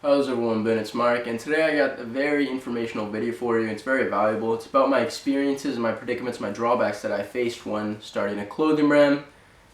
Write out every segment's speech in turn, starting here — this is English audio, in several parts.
How's everyone been? It's Mark, and today I got a very informational video for you. It's very valuable. It's about my experiences and my predicaments, my drawbacks that I faced when starting a clothing brand.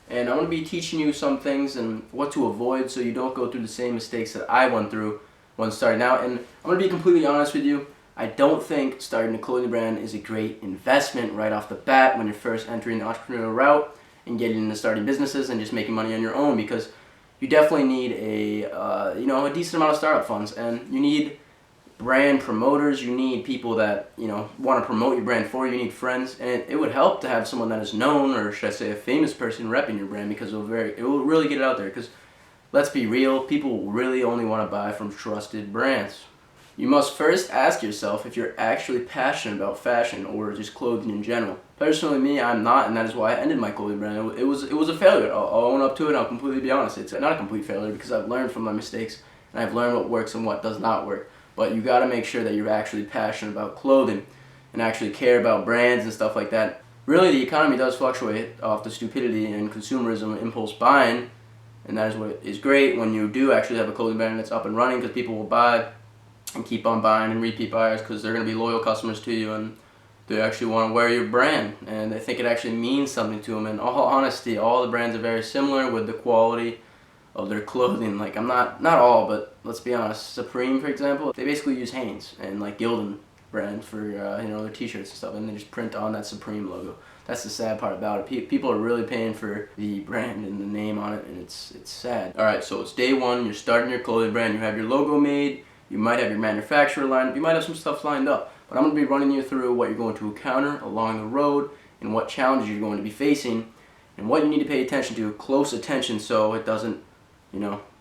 And I'm going to be teaching you some things and what to avoid so you don't go through the same mistakes that I went through when starting out. And I'm going to be completely honest with you. I don't think starting a clothing brand is a great investment right off the bat when you're first entering the entrepreneurial route and getting into starting businesses and just making money on your own, because you definitely need a decent amount of startup funds, and you need brand promoters. You need people that want to promote your brand for you. You need friends, and it would help to have someone that is known, or should I say a famous person, repping your brand, because it will really get it out there. Because let's be real, people really only want to buy from trusted brands. You must first ask yourself if you're actually passionate about fashion or just clothing in general. Personally, me, I'm not, and that is why I ended my clothing brand. It was a failure. I'll own up to it, and I'll completely be honest. It's not a complete failure because I've learned from my mistakes, and I've learned what works and what does not work. But you got to make sure that you're actually passionate about clothing and actually care about brands and stuff like that. Really, the economy does fluctuate off the stupidity and consumerism, impulse buying, and that is what is great when you do actually have a clothing brand that's up and running, because people will buy and keep on buying, and repeat buyers, because they're going to be loyal customers to you, and they actually want to wear your brand, and they think it actually means something to them. In all honesty, all the brands are very similar with the quality of their clothing. Like, I'm not all, but let's be honest, Supreme, for example, they basically use Hanes and like Gildan brand for their t-shirts and stuff, and they just print on that Supreme logo. That's the sad part about it. People are really paying for the brand and the name on it, and it's sad. Alright, so it's day one, you're starting your clothing brand, you have your logo made, you might have your manufacturer lined up, you might have some stuff lined up, but I'm going to be running you through what you're going to encounter along the road and what challenges you're going to be facing and what you need to pay attention to, close attention, so it doesn't,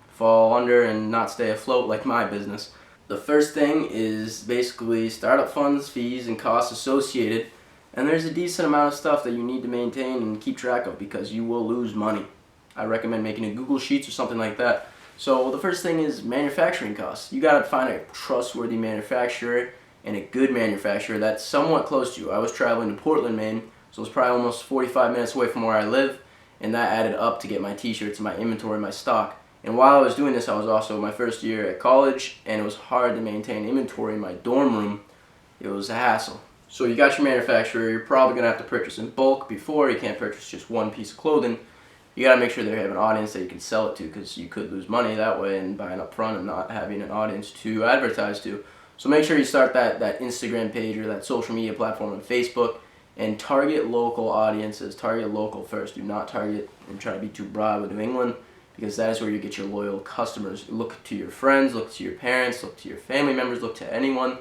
fall under and not stay afloat like my business. The first thing is basically startup funds, fees, and costs associated, and there's a decent amount of stuff that you need to maintain and keep track of because you will lose money. I recommend making a Google Sheets or something like that. So the first thing is manufacturing costs. You gotta find a trustworthy manufacturer and a good manufacturer that's somewhat close to you. I was traveling to Portland, Maine, so it's probably almost 45 minutes away from where I live, and that added up to get my t-shirts and my inventory, my stock. And while I was doing this, I was also in my first year at college, and it was hard to maintain inventory in my dorm room. It was a hassle. So you got your manufacturer, you're probably gonna have to purchase in bulk before. You can't purchase just one piece of clothing. You gotta make sure they have an audience that you can sell it to, because you could lose money that way and buying up front and not having an audience to advertise to. So make sure you start that Instagram page or that social media platform on Facebook, and target local audiences. Target local first. Do not target and try to be too broad with New England, because that is where you get your loyal customers. Look to your friends, look to your parents, look to your family members, look to anyone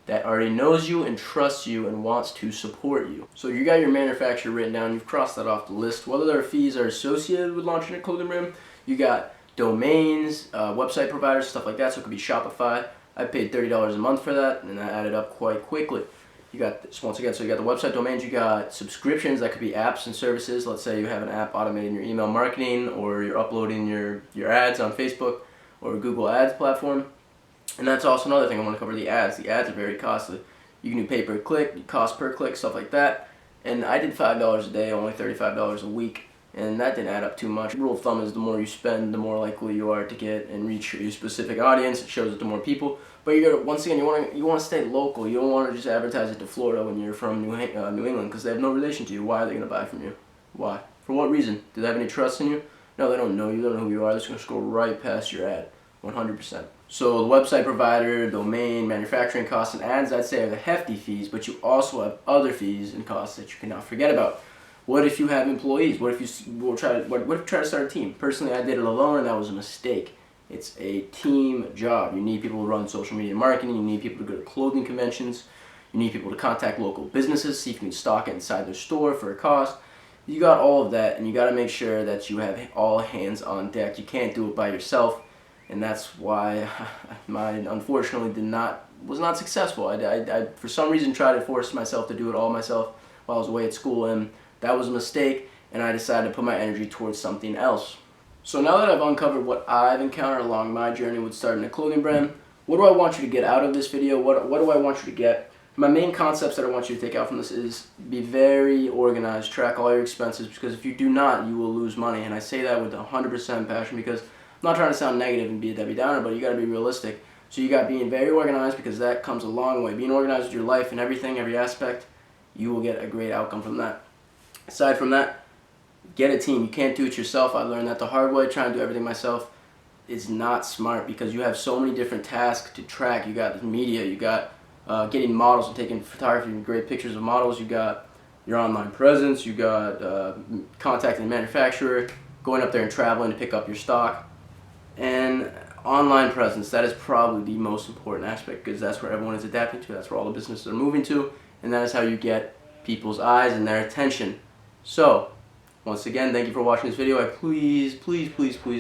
that already knows you and trusts you and wants to support you. So you got your manufacturer written down, you've crossed that off the list. Whether their fees are associated with launching a clothing brand, you got domains, website providers, stuff like that. So it could be Shopify. I paid $30 a month for that, and that added up quite quickly. You got this, once again, so you got the website domains, you got subscriptions, that could be apps and services. Let's say you have an app automating your email marketing, or you're uploading your ads on Facebook or Google Ads platform. And that's also another thing I want to cover, the ads. The ads are very costly. You can do pay per click, cost per click, stuff like that. And I did $5 a day, only $35 a week, and that didn't add up too much. Rule of thumb is the more you spend, the more likely you are to get and reach your specific audience. It shows it to more people. But you gotta, once again, you want to stay local. You don't want to just advertise it to Florida when you're from New England, because they have no relation to you. Why are they going to buy from you? Why? For what reason? Do they have any trust in you? No, they don't know you. They don't know who you are. They're just going to scroll right past your ad. 100%. So the website provider, domain, manufacturing costs, and ads, I'd say, are the hefty fees, but you also have other fees and costs that you cannot forget about. What if you have employees? What if you try to start a team? Personally, I did it alone, and that was a mistake. It's a team job. You need people to run social media marketing. You need people to go to clothing conventions. You need people to contact local businesses, see if you can stock it inside their store for a cost. You got all of that, and you got to make sure that you have all hands on deck. You can't do it by yourself. And that's why mine, unfortunately, was not successful. I for some reason tried to force myself to do it all myself while I was away at school, and that was a mistake, and I decided to put my energy towards something else. So now that I've uncovered what I've encountered along my journey with starting a clothing brand, what do I want you to get out of this video? What do I want you to get? My main concepts that I want you to take out from this is be very organized, track all your expenses, because if you do not, you will lose money. And I say that with 100% passion, because not trying to sound negative and be a Debbie Downer, but you got to be realistic. So you got being very organized, because that comes a long way. Being organized with your life and everything, every aspect, you will get a great outcome from that. Aside from that, get a team. You can't do it yourself. I learned that the hard way. Trying to do everything myself is not smart, because you have so many different tasks to track. You got the media, you got getting models and taking photography and great pictures of models, you got your online presence, you got contacting the manufacturer, going up there and traveling to pick up your stock, and online presence. That is probably the most important aspect, because that's where everyone is adapting to, that's where all the businesses are moving to, and that is how you get people's eyes and their attention. So once again, thank you for watching this video. Please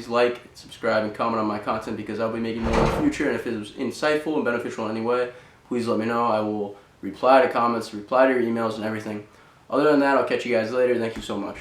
like, subscribe, and comment on my content, because I'll be making more in the future. And if it was insightful and beneficial in any way, please let me know. I will reply to comments, reply to your emails and everything. Other than that, I'll catch you guys later. Thank you so much.